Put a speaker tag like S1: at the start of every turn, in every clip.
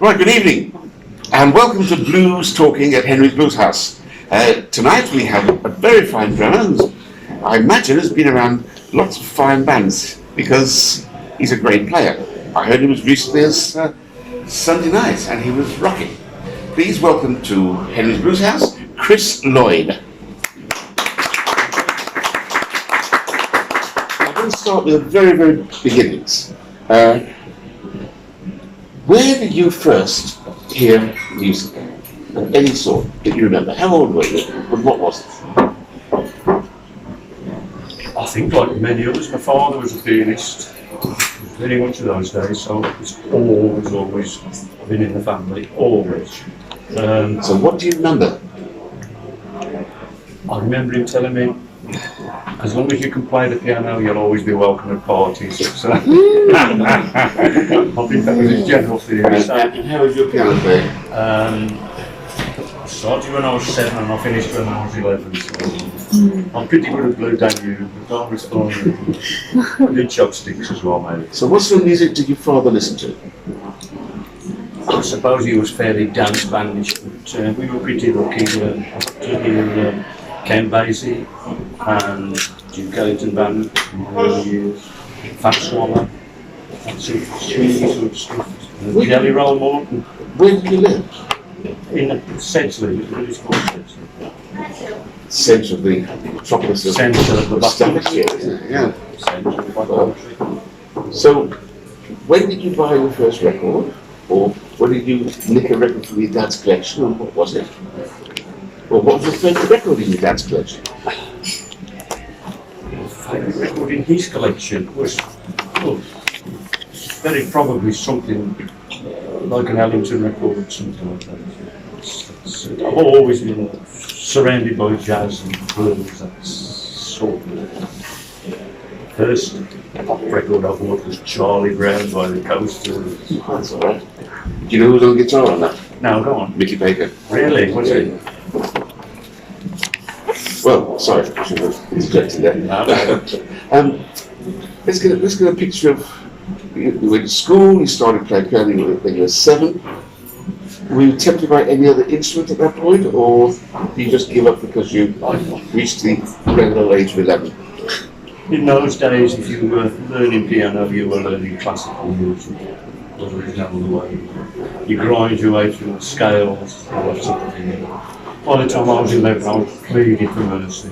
S1: Right, good evening, and welcome to Blues Talking at Henry's Blues House. Tonight we have a very fine drummer who I imagine has been around lots of fine bands because he's a great player. I heard him as recently as Sunday night, and he was rocking. Please welcome to Henry's Blues House, Chris Lloyd. I'm going to start with the very beginnings. Where did you first hear music of any sort that you remember? How old were you? And what was it?
S2: I think, like many others, my father was a pianist, very much of those days, so it's always been in the family, always.
S1: So what do you remember?
S2: I remember him telling me, as long as you can play the piano, you'll always be welcome at parties. So I think that was his general theory.
S1: And how was your piano playing?
S2: I started when I was 7 and I finished when I was 11. So I'm pretty good at Blue Danube, but I was fine. I did chopsticks as well, maybe.
S1: So what sort of music did your father listen to?
S2: I suppose he was fairly dance bandish, but we were pretty lucky to hear Ken Basie and Jim Kellington Band in the early years, Fat Swallow, that sort of swingy sort of stuff, Jelly Roll Morton.
S1: Where did you live?
S2: In Sedgley, it's called Sedgley.
S1: Centre of the metropolis of
S2: Centre of the
S1: Staffordshire, isn't it? Yeah.
S2: Centre of the country.
S1: So when did you buy your first record? Or when did you nick a record from your dad's collection, and what was it? Or what was your favourite record in your dad's collection?
S2: Favourite record in his collection was very probably something like an Ellington record or something like that. I've always been surrounded by jazz and blues. That's sort of first pop record I bought was Charlie Brown by the Coasters.
S1: That's alright. Do you know who's on guitar on that?
S2: No, go on.
S1: Mickey Baker.
S2: Really? What's it?
S1: Well, sorry, I should have interjected there.
S2: No.
S1: Let's get a picture of you went to school, you started playing piano when you were 7. Were you tempted by any other instrument at that point, or did you just give up because you reached the regular age of 11?
S2: In those days, if you were learning piano, you were learning classical music. There is no other way. You grind your way through the scales, all that sort of thing. By the time I was 11, I was pleading for mercy.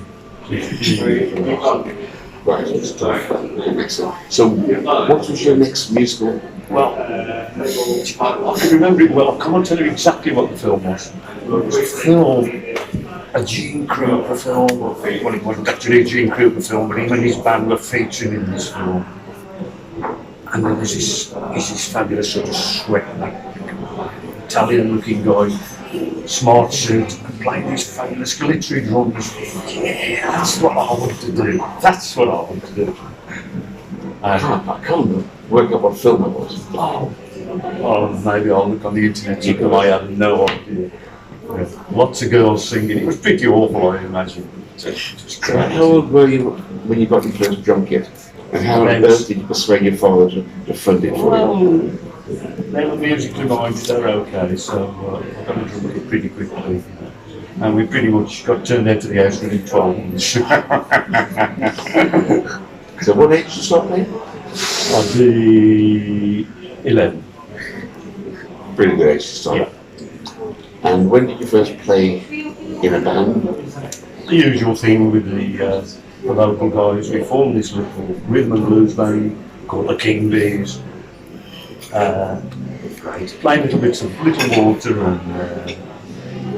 S1: Right, makes sense. So, what was your next musical?
S2: Well, I can remember it well. I can't tell you exactly what the film was. It was a film, a Gene Krupa film. Well, it wasn't actually a Gene Krupa film, but him and his band were featured in this film. And there was this fabulous sort of sweat, Italian-looking guy, smart suit, and playing these fabulous glittery drums. Yeah, that's what I want to do. That's what I want to do.
S1: I can't work out what film it was.
S2: Oh, maybe I'll look on the internet. I have no idea. Lots of girls singing. It was pretty awful, I imagine.
S1: So how old were you when you got your first drum kit? And how on earth did you persuade your father to fund it for you?
S2: They were musically minded, they're okay, so I got a drum kit pretty quickly. And we pretty much got turned out to the house within 12 months.
S1: So what age did you start playing?
S2: I'd be 11.
S1: Pretty good age to start.
S2: Yeah.
S1: And when did you first play in a band?
S2: The usual thing with the local guys. We formed this little rhythm and blues band called the King Bees. Playing little bits of Little Water and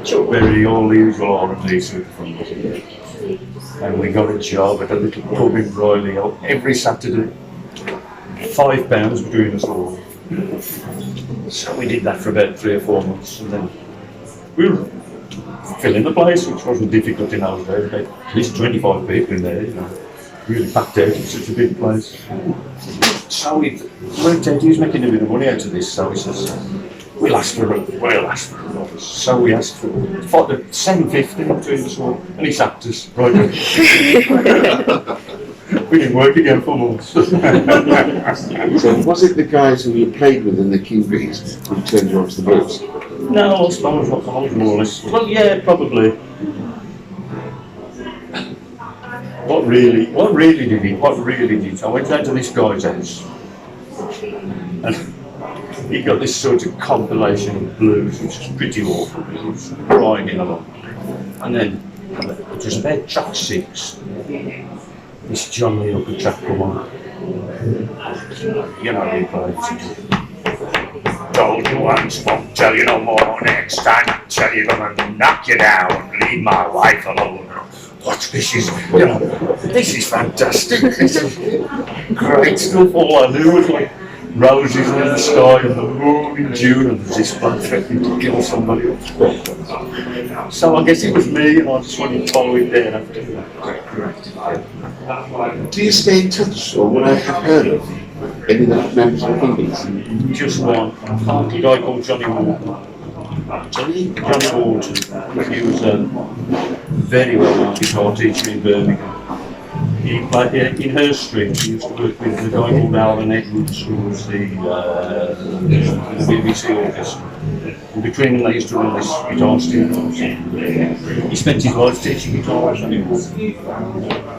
S2: Chuck Berry, all the usual R&B sort of things. And we got a job at a little pub in Broyley every Saturday. £5 between us all. So we did that for about 3 or 4 months, and then we were filling the place, which wasn't difficult in those days. At least 25 people in there, really packed out in such a big place. So we worked out he was making a bit of money out of this, so he says, we'll ask for it. So we asked for $7.50 between us all, and he sacked us right. we didn't work again for months.
S1: So was it the guys who you played with in the Kingbees who turned you onto the blues?
S2: No, I suppose I was more or less. Well, yeah, probably. What really did it? I went down to this guy's house, and he got this sort of compilation of blues, which was pretty awful. It was grinding along, and then it was about track 6. This John Lee up the track come on. You know he played. Told you once, won't tell you no more. Next time I tell you, gonna knock you down. Leave my wife alone. What this is, this is fantastic. This is great stuff. All I knew was like roses in the sky and the moon in June, and there's this blood threatening to kill somebody else. So I guess it was me, and I just wanted to follow it there after that.
S1: Do you stay in touch, or would I have heard of any of the members of the Kingbees?
S2: Just one. A guy called Johnny Ward.
S1: Johnny?
S2: Johnny Ward. He was a very well-known guitar teacher in Birmingham. He played in her street. He used to work with the guy called Alan Edwards, who was the BBC orchestra. And between them, they used to run this guitar studio. He spent his life teaching guitar.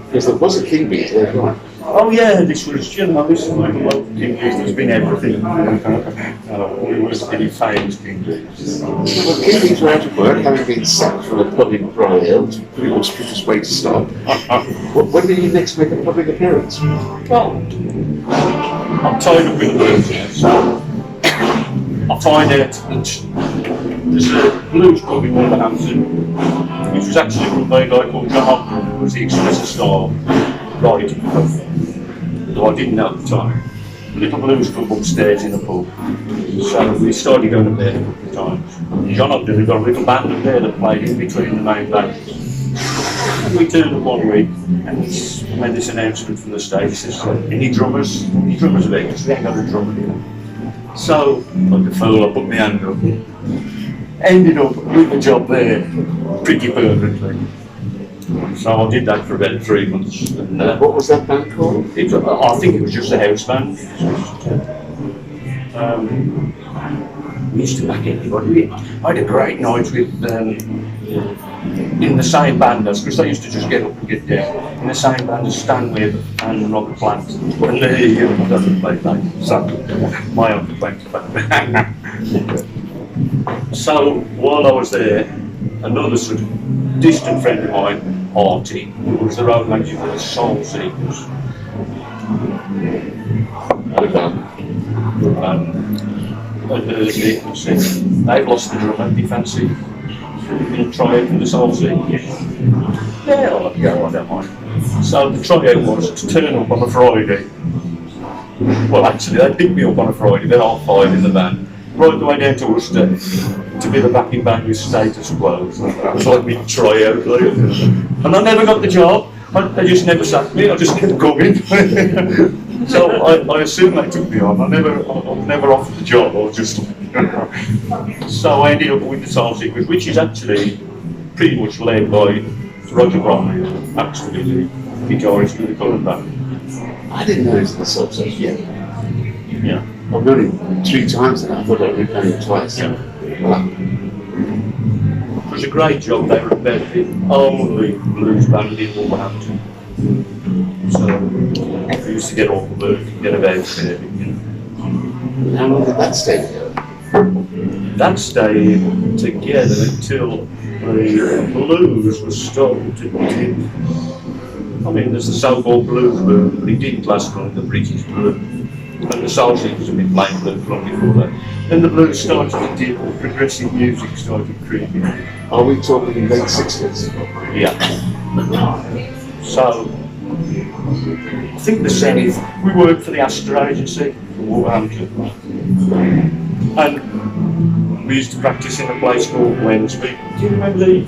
S1: Because there was a Kingbees later on.
S2: Oh yeah, this was like a local Kingbees. There's been everything. We were really famous Kingbees.
S1: Well, Kingbees were out of work, having been sacked from a pub in Briarhill. It was pretty much the quickest way to stop. When did you next make a public appearance?
S2: Well, I'm tied up with the blues now, so I find out that there's a blues club in Wolverhampton, which was actually run by a guy called John, who was the Expressor star Lloyd, though I didn't know at the time. A little blues club upstairs in a pub. So we started going up there a couple of times. John Ogden had got a little band up there that played in between the main bands. And we turned up one week and made this announcement from the stage. He says, any drummers available? Because we ain't got a drummer here. So, like a fool, I put my hand up. Ended up with a job there pretty permanently. So I did that for about 3 months. And,
S1: What was that band called?
S2: I think it was just a house band. We used to back anybody. I had a great night with in the same band as, because they used to just get up and get down, in the same band as Stanley and Robert Plant. And they doesn't play that, so my own plant band. So while I was there, another sort of distant friend of mine, Artie, who was the road manager for the Soul Seekers. They've lost the drummer, do you fancy try out for the Soul Seekers? Yeah, I'll have a go, I don't mind. So the tryout was to turn up on a Friday. Well, actually, they picked me up on a Friday, then I'll 5 in the van. Right the way down to Worcester to be the backing band with Status Quo. It was like me tryout, and I never got the job. They just never sacked me. I just kept going. So I assume they took me on. I was never offered the job. I was just. So I ended up with the Soul Seekers, which is actually pretty much led by Roger Bromley, actually the guitarist of the current band.
S1: I didn't know it was the Soul Seekers.
S2: Yeah.
S1: I've known him 3 times and I thought I'd been playing twice.
S2: Yeah.
S1: Wow.
S2: It was a great job. They were about the only blues band in Wolverhampton. So we used to get off the work and get about there.
S1: How long did that stay together?
S2: That stayed together until the blues was starting to dip. I mean, there's the so-called blues boom, but it didn't last long, the British boom. And the Soul Seekers have been playing blues long before that. Then the blues started to dip, progressive music started creeping in.
S1: Are we talking late 60s?
S2: Yeah. So, I think the Zenith, we worked for the Astor Agency in Wolverhampton. And we used to practice in a place called Wednesby. Do you remember you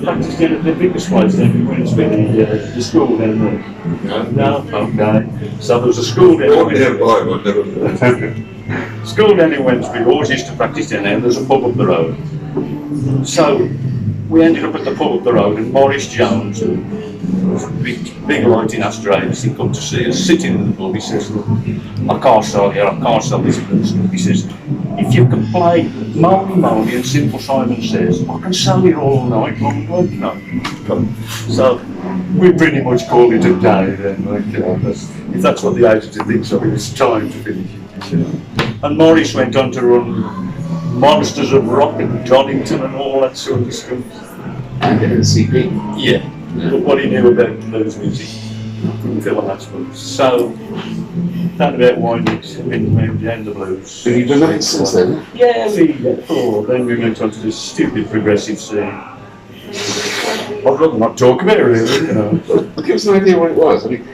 S2: practiced in the biggest place then in Wednesby, the school then? No? Okay. So there was a school then. School then in Wednesby, we always used to practice in there, and there's a pub up the road. So we ended up at the pub up the road, and Maurice Jones, who was a big light in Australia, he come to see us, sitting in the pub. He says, "Look, I can't sell this blues." He says, "If you can play Moley Moley and Simple Simon Says, I can sell it all night long." Like, you know. So we pretty much called it a day then. Like, you know, if that's what the agency thinks of it, it's time to finish it. You know. And Maurice went on to run Monsters of Rock and Donington and all that sort of stuff.
S1: And NCP.
S2: Yeah. But what he knew about blues music couldn't fill a matchbook. So that about winded him down the blues.
S1: Have you done that since then?
S2: Yeah, then we went on to this stupid progressive scene. I'd rather not talk about it really, you know.
S1: Give us an idea what it was. I mean,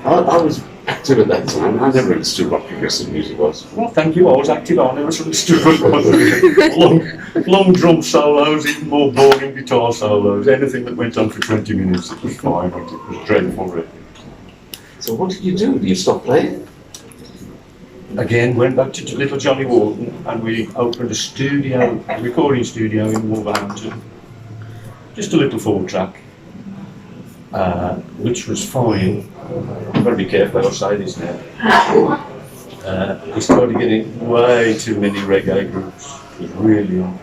S1: I was active at that time. I never understood what progressive music was.
S2: Well, thank you. I was active. I never understood what it was. long drum solos, even more boring guitar solos. Anything that went on for 20 minutes, it was fine. It was dreadful, really.
S1: So what did you do? Did you stop playing?
S2: Again, went back to little Johnny Wharton, and we opened a recording studio in Wolverhampton. Just a little 4-track, which was fine. I've got to be careful how I say this now. We started getting way too many reggae groups. It was really on.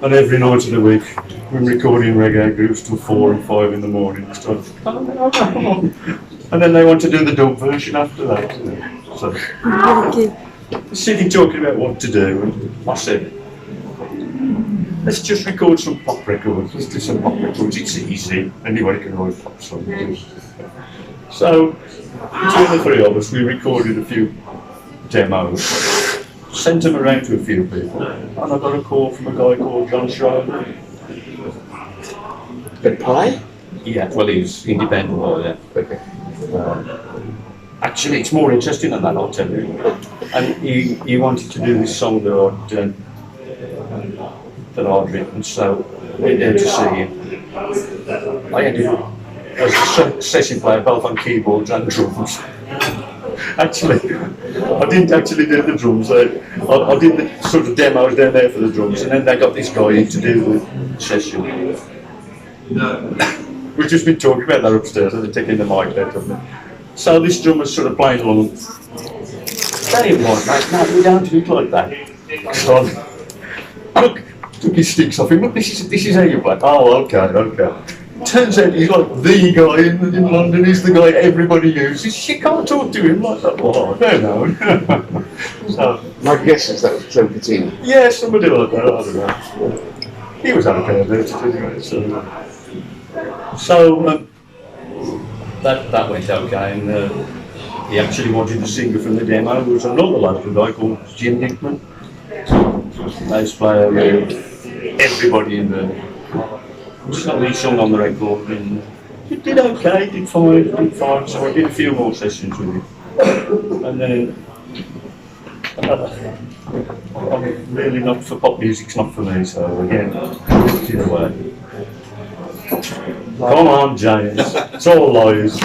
S2: And every night of the week, we were recording reggae groups till 4 and 5 in the morning. We started, and then they want to do the dub version after that. You know. So, sitting talking about what to do, and I said, let's just record some pop records. Let's do some pop records. It's easy. Anybody can write pop songs. So, between the three of us, we recorded a few demos, sent them around to a few people, and I got a call from a guy called John Schreiber.
S1: The Pie?
S2: Yeah, well, he's independent lawyer.
S1: Okay.
S2: Actually, it's more interesting than that, I'll tell you. And he wanted to do this song that I'd written, so I went down to see him. I ended up as a session player, both on keyboards and drums. Actually, I didn't actually do the drums. I did the sort of demos down there for the drums, and then they got this guy in to do the session. We've just been talking about that upstairs, and they're taking the mic out of me. So this drummer's sort of playing along. Tell you what, mate, no, we don't do it like that. So, look, took his sticks off him. Look, this is how you play. Oh, okay. Turns out he's like the guy in London. He's the guy everybody uses. You can't talk to him like that. Oh, no. So,
S1: my guess is that was Clem Catino.
S2: Yeah, somebody like that. I don't know. He was okay there anyway. So that went okay, and he actually wanted the singer from the demo. There was another local guy called Jim Nickman. Bass player, everybody in the. So he sung on the record, and he did okay, did fine. So I did a few more sessions with him, and then I'm really not for pop music. It's not for me. So again, drifted away. Come on, James. It's all lies.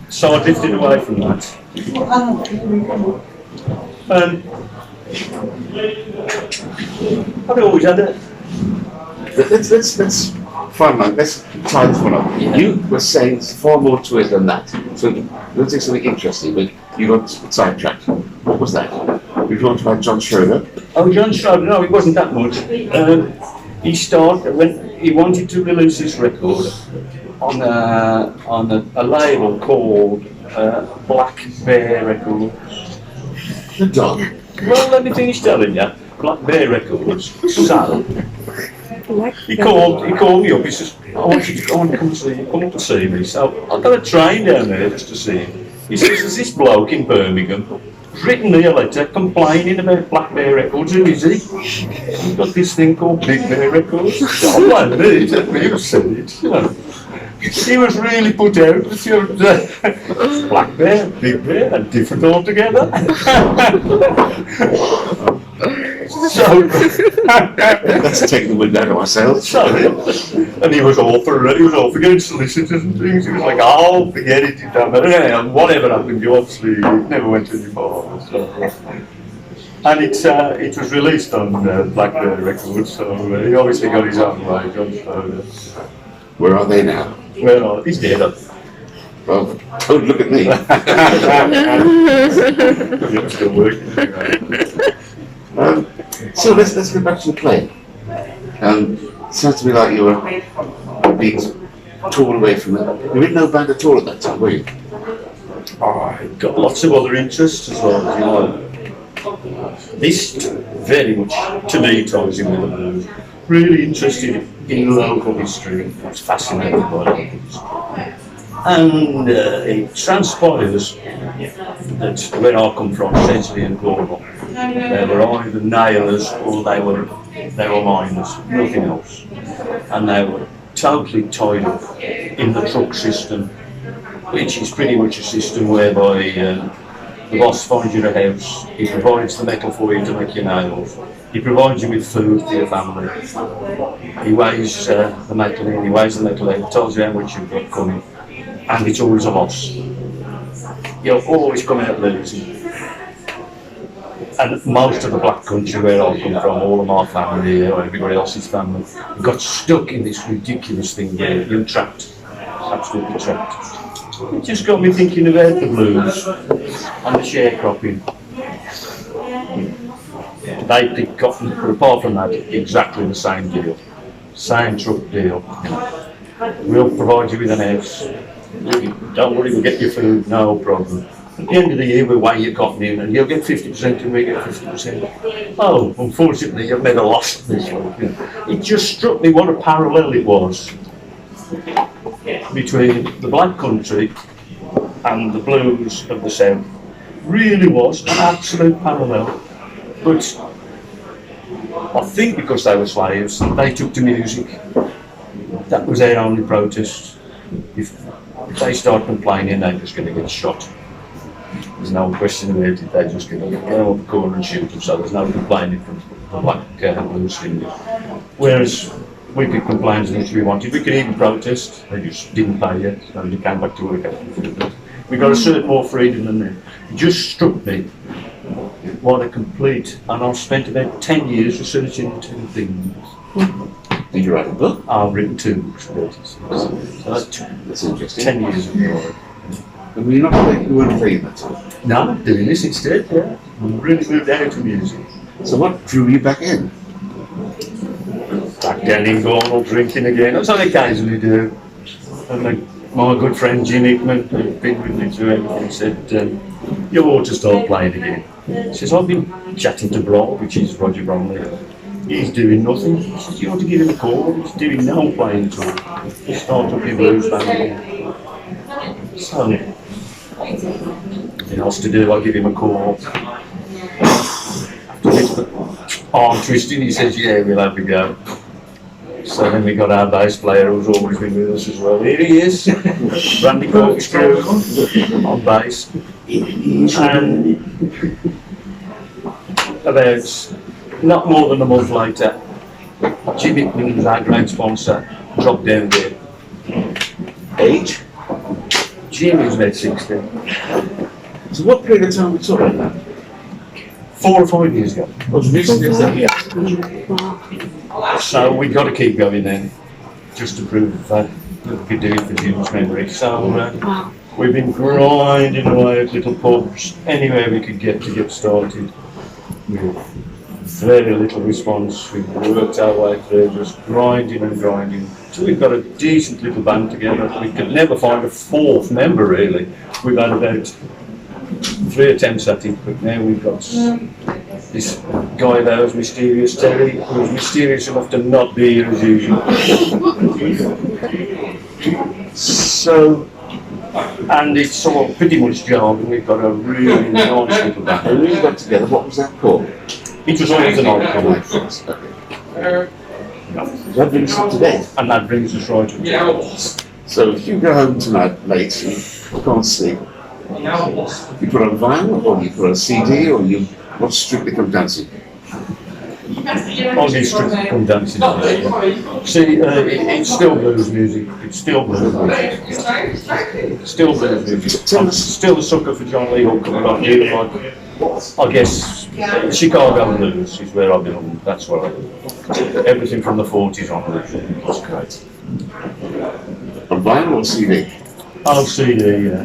S2: So I drifted away from that. And I've always had it.
S1: Let's fun man. Let's try this one up.
S2: Yeah.
S1: You were saying there's far more to it than that. So let's take something interesting, but you got sidetracked. What was that? We talked about John Schroeder.
S2: Oh, John Schroeder, no, it wasn't that much. He started when he wanted to release this record on a label called Black Bear Records.
S1: The dog.
S2: Well, let me finish telling you. Black Bear Records. So he called me up. He says, "I want you to come up and see me." So I got a train down there just to see him. He says, "There's this bloke in Birmingham written me a letter complaining about Black Bear Records. Who is he? He's got this thing called Big Bear Records." I'm like, "Me, you said it, you know." He was really put out with your Black Bear, Big Bear, and different altogether. So
S1: Let's take the wind out of ourselves.
S2: So, and he was all for getting solicitors and things. He was like, "Oh, forget it, you don't matter." And whatever happened, you obviously never went any further. And it was released on Blackbird Records, so he obviously got his own way.
S1: Where are they now?
S2: Well, he's dead.
S1: Well, don't look at me.
S2: You're still working.
S1: So let's go back to the play. Sounds to me like you were being torn away from it. You were in no band at all at that time, were you?
S2: I got lots of other interests as well, you know. This very much, to me, ties in with the blues. Really interested in local history. I was fascinated by local history. And it transpires that where I come from, Sedgley and Gornal, they were either nailers or they were miners, nothing else. And they were totally tied up in the truck system, which is pretty much a system whereby the boss finds you a house, he provides the metal for you to make your nails, he provides you with food for your family, he weighs the metal in, he weighs the metal out, tells you how much you've got coming, and it's always a loss. You'll always come out losing. And most of the black country where I come from, all of my family, or everybody else's family, got stuck in this ridiculous thing where you're trapped, absolutely trapped. It just got me thinking about the blues and the sharecropping. They pick cotton, but apart from that, exactly the same deal. Same truck deal. We'll provide you with an house. Don't worry, we'll get your food, no problem. At the end of the year, we'll weigh your cotton in and you'll get 50% and we get 50%. Oh, unfortunately, you've made a loss this week. It just struck me what a parallel it was between the black country and the blues of the south. Really was an absolute parallel. But I think because they were slaves, they took to music. That was their only protest. If they start complaining, they're just going to get shot. There's no question about it, they're just going to get them up the corner and shoot them, so there's no complaining from the black blues thing. Whereas we could complain as much as we wanted, we could even protest, they just didn't pay yet, so we came back to work after. We got a certain more freedom than them. It just struck me what a complete, and I've spent about 10 years researching into things.
S1: Did you write a book?
S2: I've written 2 books about it. So
S1: that's interesting.
S2: 10 years ago.
S1: And were you not playing, you weren't playing that time?
S2: No, I'm doing this instead, yeah. I'm really moved out to music.
S1: So what drew you back in?
S2: Back down in Gornal drinking again, that's what I occasionally do. And my good friend Jim Hickman, who's been with me through everything, said, you ought to start playing again. He says, I've been chatting to Brock, which is Roger Bromley. He's doing nothing. He says, you ought to give him a call. He's doing no playing at all. He started up your blues band again. So, nothing else to do, I'll give him a call. After this arm twisting, he says, yeah, we'll have a go. So then we got our bass player who's always been with us as well. Here he is, Randy Corkscrew on bass. And about not more than a month later, Jim Hickman, who's our great sponsor, dropped down there.
S1: Age?
S2: Jim was about 60.
S1: So what period of time are we talking about?
S2: 4 or 5 years ago.
S1: Was recently as that?
S2: Yeah. So we got to keep going then, just to prove that we could do it for Jim's memory. So we've been grinding away at little pubs, anywhere we could get to get started. With very little response. We've worked our way through, just grinding and grinding. So we've got a decent little band together. We could never find a 4th member really. We've had about 3 attempts at it, but now we've got this guy there who's mysterious, Terry, who's mysterious enough to not be here as usual. So, and it's all pretty much gelling. We've got a really nice little band.
S1: And when you got together, what was that called?
S2: It was always an old comic.
S1: That brings us up to date.
S2: And that brings us right to
S1: So if you go home tonight late and you can't sleep, you put on vinyl or you put on a CD or you what strictly come dancing?
S2: I'll do strictly come dancing. See, it's still blues music. It's still blues music. Still blues music. I'm still a sucker for John Lee Hooker, but I do like, I guess, Chicago blues is where I belong. That's what I do. Everything from the 40s onwards. It's great.
S1: On vinyl or CD?
S2: I'll CD, yeah.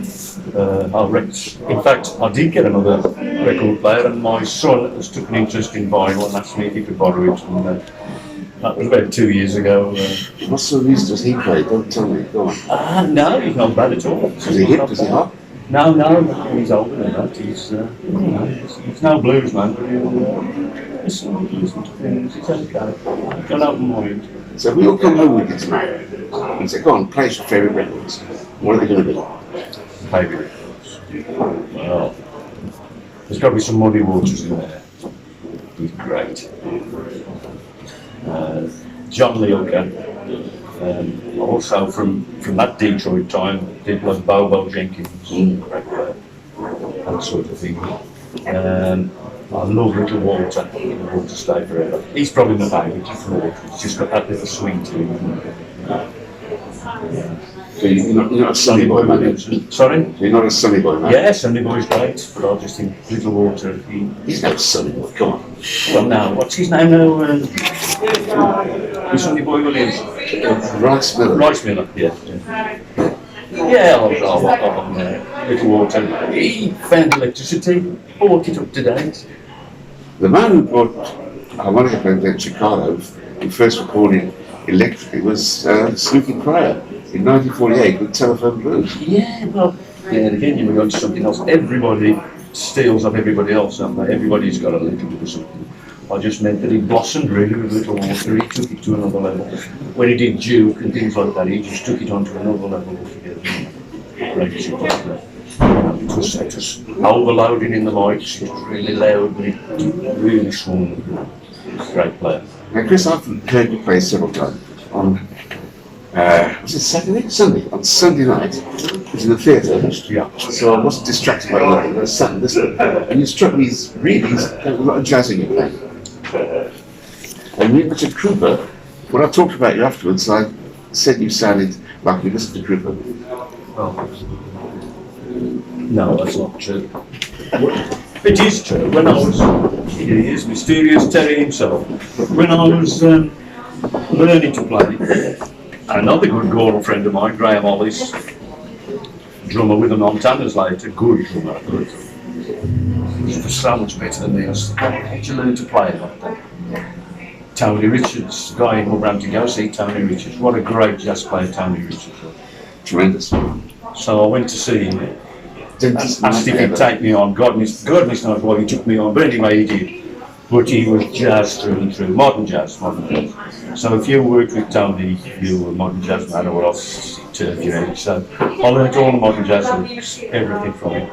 S2: In fact, I did get another record player, and my son has took an interest in vinyl and asked me if he could borrow it. And, that was about 2 years ago.
S1: What sort of music does he play? Don't tell me. Go on.
S2: No, he's not bad at all.
S1: Does he hip? Does he hop?
S2: No, he's older than that. He's no blues man, but he'll listen to things. It's okay. Got an open mind.
S1: So we all come home with you tonight and say, go on, play your favourite records. What are they going to be?
S2: Favourite records. Well, there's got to be some Muddy Waters in there. He's great. John Lee Hooker. Also from that Detroit time, did like Bobo Jenkins, that sort of thing. I love Little Walter, Walter Stay Forever. He's probably my favourite, Little Walter. He's just got that little swing to him.
S1: So you're not a Sunny Boy man?
S2: Sorry?
S1: You're not a Sunny Boy man?
S2: Yeah, Sunny Boy's great, but I just think Little Walter,
S1: He's no Sunny Boy, come on.
S2: Well, now, what's his name now? Sunny Boy Williams.
S1: Rice Miller.
S2: Rice Miller, yeah. Yeah, Little Walter. He found electricity, brought it up to date.
S1: The man who brought harmonica playing in Chicago, who first recorded electrically, was Snooky Pryor in 1948 with Telephone Blues.
S2: Yeah, well, and again, you move on to something else. Everybody steals off everybody else, don't they? Everybody's got a little bit of something. I just meant that he blossomed really with Little Walter. He took it to another level. When he did Duke and things like that, he just took it onto another level altogether. It was overloading in the mics. It was really loud, but it really swung. Great player.
S1: Now, Chris, I've heard you play several times on, was it Saturday? Sunday. On Sunday night, it was in the theatre.
S2: Yeah.
S1: So I wasn't distracted by that. And you struck me as really a lot of jazzing you play. And you mentioned Krupa. When I talked about you afterwards, I said you sounded like you listened to Krupa.
S2: Oh. No, that's not true. It is true. When I was, he is mysterious Terry himself. When I was learning to play, another good Gornal friend of mine, Graham Hollis, drummer with the Montanas later, good drummer, good. He was so much better than me. I said, how did you learn to play like that? Tony Richards, guy in Wolverhampton, go see Tony Richards. What a great jazz player Tony Richards was.
S1: Tremendous.
S2: So I went to see him. Asked if he'd take me on. God knows why he took me on, but anyway he did. But he was jazz through and through, modern jazz. So if you worked with Tony, you were a modern jazz man, or else it turned your head. So I learned all the modern jazz lyrics, everything from him.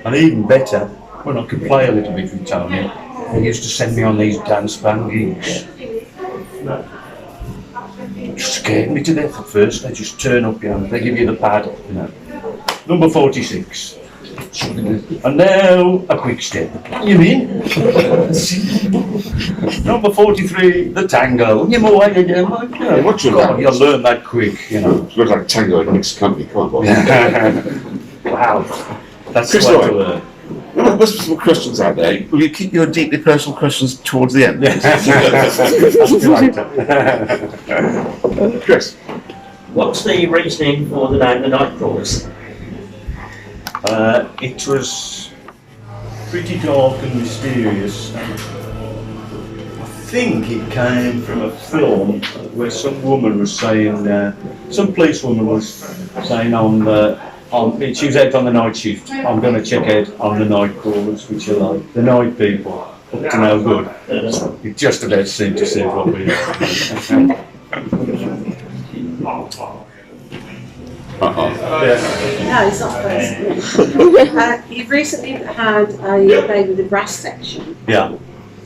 S2: And even better, when I could play a little bit with Tony, he used to send me on these dance band gigs. It scared me to death at first. They just turn up, they give you the pad, Number 46. And now a quick step. You mean? Number 43, the tango. You're away again.
S1: What's your
S2: God, you'll learn that quick,
S1: It looks like tango in mixed company. Come on, boy.
S2: Wow. That's
S1: Chris
S2: the way
S1: Lloyd.
S2: to learn.
S1: There must be some questions out there. Will you keep your deeply personal questions towards the end? Chris.
S3: What's the reasoning for the name the Nitecrawlers?
S2: It was pretty dark and mysterious. I think it came from a film where some woman was saying, some policewoman was saying she was out on the night shift, I'm going to check out on the Nitecrawlers, which are like the night people, up to no good. It just about seemed to say what we are.
S4: No, it's not personal. You've recently had a play with the brass section.
S2: Yeah.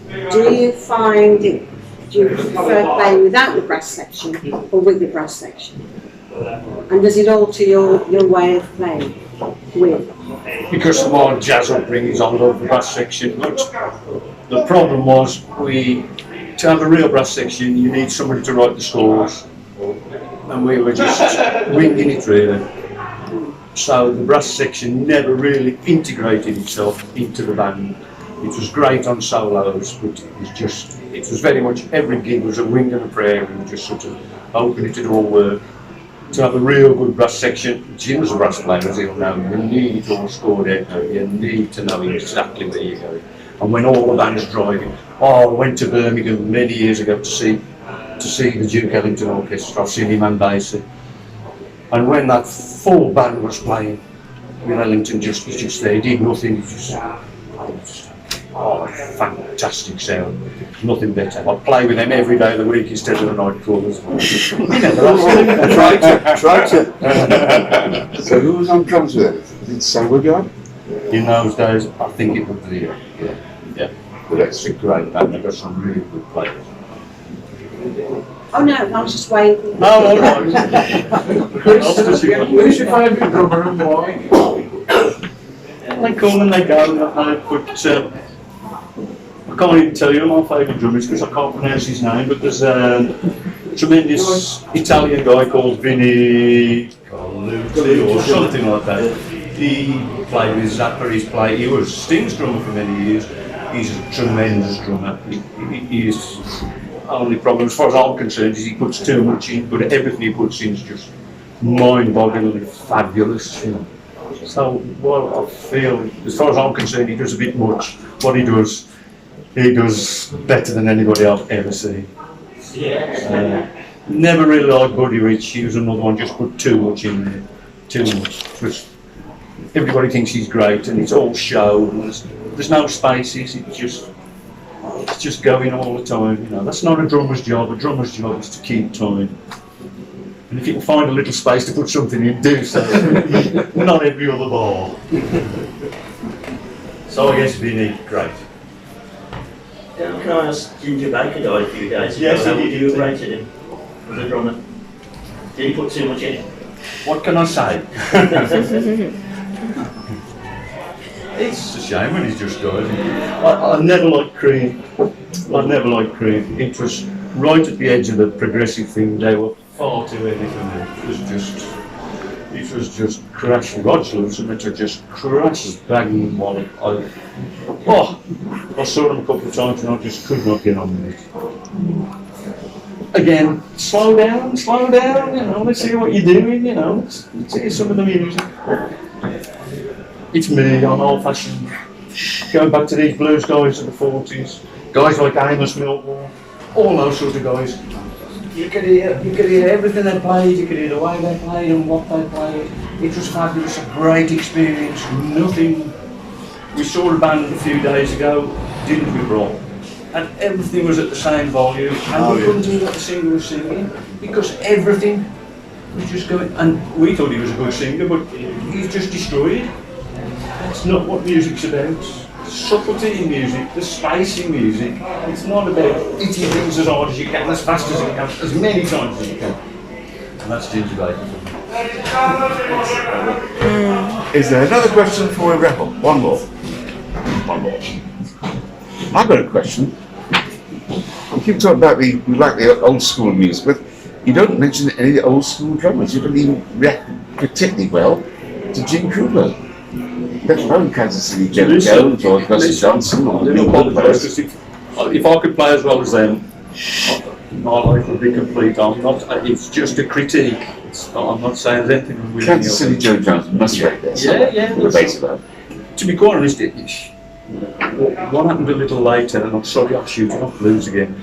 S4: Do you prefer playing without the brass section or with the brass section? And does it alter your way of playing with?
S2: Because of my jazz upbringing, I love the brass section. But the problem was, to have a real brass section, you need somebody to write the scores. And we were just winging it really. So the brass section never really integrated itself into the band. It was great on solos, but it was very much, every gig was a wing and a prayer, and just sort of hoping it would all work. To have a real good brass section, Jim's a brass player, as he'll know, you need it all scored out, you need to know exactly where you're going. And when all the band's driving, I went to Birmingham many years ago to see the Duke Ellington Orchestra, I've seen him and Basie. And when that full band was playing, with Ellington he's just there, he did nothing, fantastic sound, nothing better. I'd play with them every day of the week instead of the Nitecrawlers.
S1: Try to. So who was on drums with it? Did Sam Woodard?
S2: In those days, I think it would be, yeah. But it's a great band, they've got some really good players.
S4: Oh no, I was just waiting.
S2: Oh, all right.
S5: Who's your favourite drummer and why?
S2: They come and they go, but I can't even tell you my favourite drummer is because I can't pronounce his name, but there's a tremendous Italian guy called Vinny Carlucci or something like that. He played with Zappa, he was Sting's drummer for many years. He's a tremendous drummer. He is, only problem as far as I'm concerned is he puts too much in, but everything he puts in is just mind-bogglingly fabulous, you know. So, well, I feel, as far as I'm concerned, he does a bit much. What he does better than anybody I've ever seen. Never really liked Buddy Rich, he was another one, just put too much in there. Too much. Everybody thinks he's great and it's all show, and there's no spaces, it's just going all the time, you know. That's not a drummer's job is to keep time. And if you can find a little space to put something in, do so. Not every other ball. So I guess Vinny, great.
S3: Can I ask, Ginger Baker died a few days ago.
S2: Yes,
S3: How
S2: he
S3: would
S2: did.
S3: you have rated him as a drummer? Did he put too much in?
S2: What can I say? It's a shame when he's just died. I never liked Cream. It was right at the edge of the progressive thing. They were far too heavy for me. It was just crash. God's loves them to just crash bang while I saw them a couple of times and I just could not get on with it. Again, slow down, you know, let's see what you're doing, you know, let's hear some of the music. It's me, I'm old fashioned. Going back to these blues guys of the 40s, guys like Amos Milward, all those sort of guys. You could hear everything they played, you could hear the way they played and what they played. It was fabulous, a great experience, nothing. We saw a band a few days ago, didn't we, Rob? And everything was at the same volume, and we couldn't hear what the singer was singing, because everything was just going, and we thought he was a good singer, but he's just destroyed. That's not what music's about. Subtlety in music, the space in music, it's not about hitting things as hard as you can, as fast as you can, as many times as you can. And that's Ginger Baker.
S1: Is there another question before we wrap up? One more. I've got a question. You keep talking about we like the old school music, but you don't mention any of the old school drummers. You don't even react particularly well to Jim Krupa. Let alone Kansas City Joe Jones or Gus Johnson or Bill Butler.
S2: If I could play as well as them, my life would be complete. It's just a critique. I'm not saying there's anything wrong with
S1: Kansas City Joe Jones must rate there.
S2: Yeah.
S1: The base of that.
S2: To be quite honest, what happened a little later, and I'm sorry I'm shooting off blues again,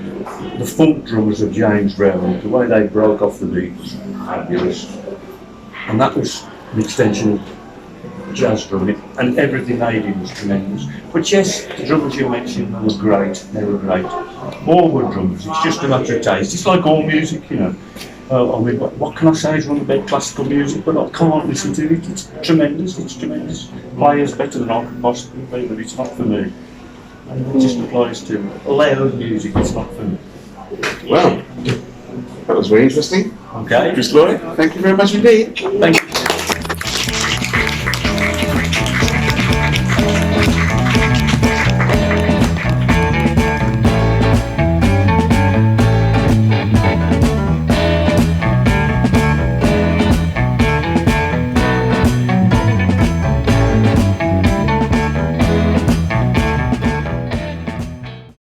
S2: the funk drummers of James Brown, the way they broke off the beat was fabulous. And that was an extension of jazz drumming, and everything they did was tremendous. But yes, the drummers you mentioned were great, they were great. All good drummers, it's just a matter of taste. It's like all music, you know. I mean, what can I say is wrong about classical music, but I can't listen to it. It's tremendous. Players better than I could possibly be, but it's not for me. And it just applies to loud music, it's not for me.
S1: Well, that was very interesting.
S2: Okay.
S1: Chris Lloyd, thank you very much indeed.
S2: Thank you.